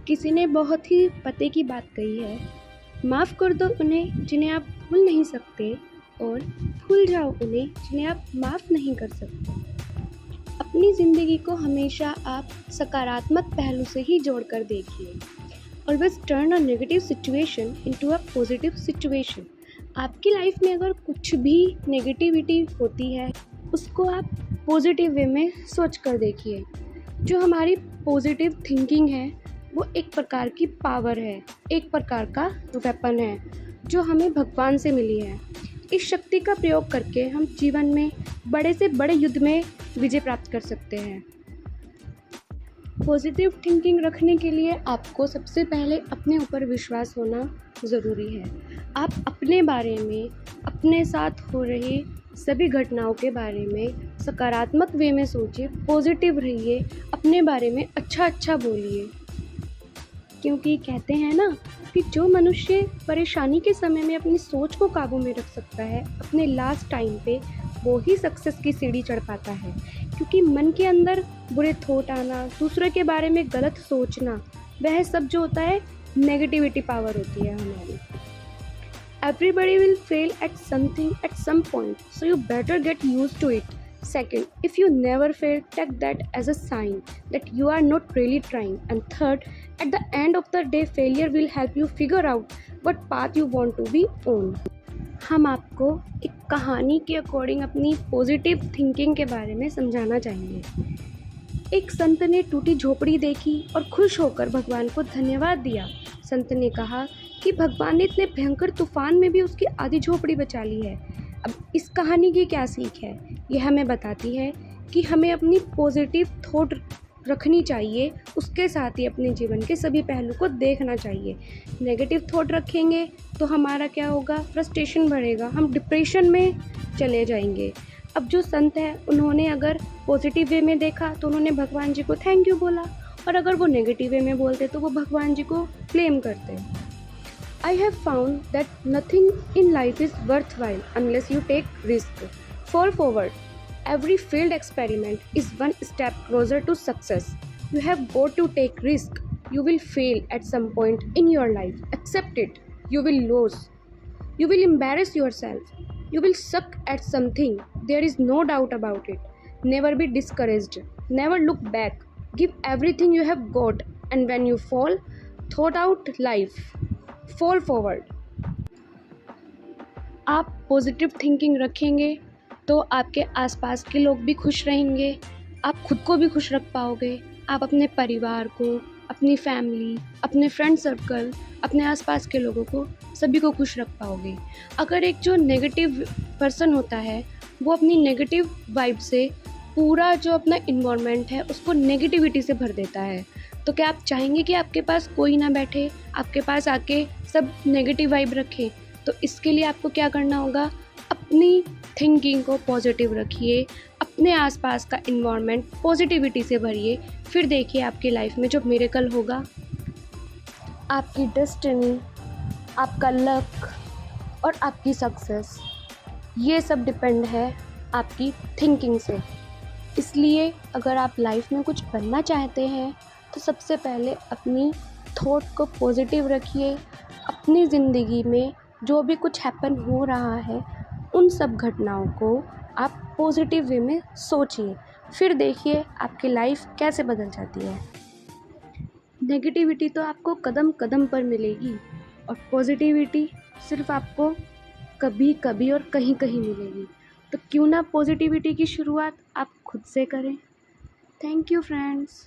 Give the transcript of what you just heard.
किसी ने बहुत ही पते की बात कही है, माफ़ कर दो उन्हें जिन्हें आप भूल नहीं सकते और भूल जाओ उन्हें जिन्हें आप माफ़ नहीं कर सकते। अपनी ज़िंदगी को हमेशा आप सकारात्मक पहलू से ही जोड़कर देखिए। Always turn a negative situation into a positive situation. आपकी लाइफ में अगर कुछ भी नेगेटिविटी होती है, उसको आप पॉजिटिव वे में सोच कर देखिए। जो हमारी पॉजिटिव थिंकिंग है वो एक प्रकार की पावर है, एक प्रकार का वेपन है जो हमें भगवान से मिली है। इस शक्ति का प्रयोग करके हम जीवन में बड़े से बड़े युद्ध में विजय प्राप्त कर सकते हैं। पॉजिटिव थिंकिंग रखने के लिए आपको सबसे पहले अपने ऊपर विश्वास होना ज़रूरी है। आप अपने बारे में, अपने साथ हो रही सभी घटनाओं के बारे में सकारात्मक वे में सोचिए, पॉजिटिव रहिए, अपने बारे में अच्छा बोलिए। क्योंकि कहते हैं ना कि जो मनुष्य परेशानी के समय में अपनी सोच को काबू में रख सकता है, अपने लास्ट टाइम पे वो ही सक्सेस की सीढ़ी चढ़ पाता है। क्योंकि मन के अंदर बुरे थॉट आना, दूसरे के बारे में गलत सोचना, वह सब जो होता है नेगेटिविटी पावर होती है हमारी। Everybody will fail at something at some point, so you better get used to it. Second, if you never fail, take that as a sign that you are not really trying. And third, at the end of the day, failure will help you figure out what path you want to be on. हम आपको एक कहानी के according अपनी positive thinking के बारे में समझाना चाहेंगे। एक संत ने टूटी झोपड़ी देखी और खुश होकर भगवान को धन्यवाद दिया। संत ने कहा कि भगवान ने इतने भयंकर तूफान में भी उसकी आधी झोपड़ी बचा ली है। अब इस कहानी की क्या सीख है? यह हमें बताती है कि हमें अपनी पॉजिटिव थॉट रखनी चाहिए, उसके साथ ही अपने जीवन के सभी पहलू को देखना चाहिए। नेगेटिव थॉट रखेंगे तो हमारा क्या होगा? फ्रस्ट्रेशन बढ़ेगा, हम डिप्रेशन में चले जाएंगे। अब जो संत है उन्होंने अगर पॉजिटिव वे में देखा तो उन्होंने भगवान जी को थैंक यू बोला, और अगर वो नेगेटिव वे में बोलते तो वो भगवान जी को ब्लेम करते। I have found that nothing in life is worthwhile unless you take risk. Fall forward. Every failed experiment is one step closer to success. You have got to take risk. You will fail at some point in your life. Accept it. You will lose. You will embarrass yourself. You will suck at something. There is no doubt about it. Never be discouraged. Never look back. Give everything you have got. And when you fall, thought out life. Fall forward. आप positive thinking रखेंगे तो आपके आसपास के लोग भी खुश रहेंगे, आप खुद को भी खुश रख पाओगे, आप अपने परिवार को, अपनी फैमिली, अपने फ्रेंड सर्कल, अपने आसपास के लोगों को, सभी को खुश रख पाओगे। अगर एक जो नेगेटिव पर्सन होता है वो अपनी नेगेटिव वाइब से पूरा जो अपना इन्वायरमेंट है उसको नेगेटिविटी से भर देता है, तो क्या आप चाहेंगे कि आपके पास कोई ना बैठे, आपके पास आके सब नेगेटिव वाइब रखें? तो इसके लिए आपको क्या करना होगा? अपनी थिंकिंग को पॉजिटिव रखिए, अपने आसपास का इन्वायरमेंट पॉजिटिविटी से भरिए, फिर देखिए आपकी लाइफ में जो मिरेकल होगा। आपकी डेस्टिनी, आपका लक और आपकी सक्सेस, ये सब डिपेंड है आपकी थिंकिंग से। इसलिए अगर आप लाइफ में कुछ बनना चाहते हैं तो सबसे पहले अपनी थॉट को पॉजिटिव रखिए। अपनी ज़िंदगी में जो भी कुछ हैपन हो रहा है उन सब घटनाओं को आप पॉजिटिव वे में सोचिए, फिर देखिए आपकी लाइफ कैसे बदल जाती है। नेगेटिविटी तो आपको कदम कदम पर मिलेगी और पॉजिटिविटी सिर्फ आपको कभी कभी और कहीं कहीं मिलेगी। तो क्यों ना पॉजिटिविटी की शुरुआत आप खुद से करें। Thank you friends.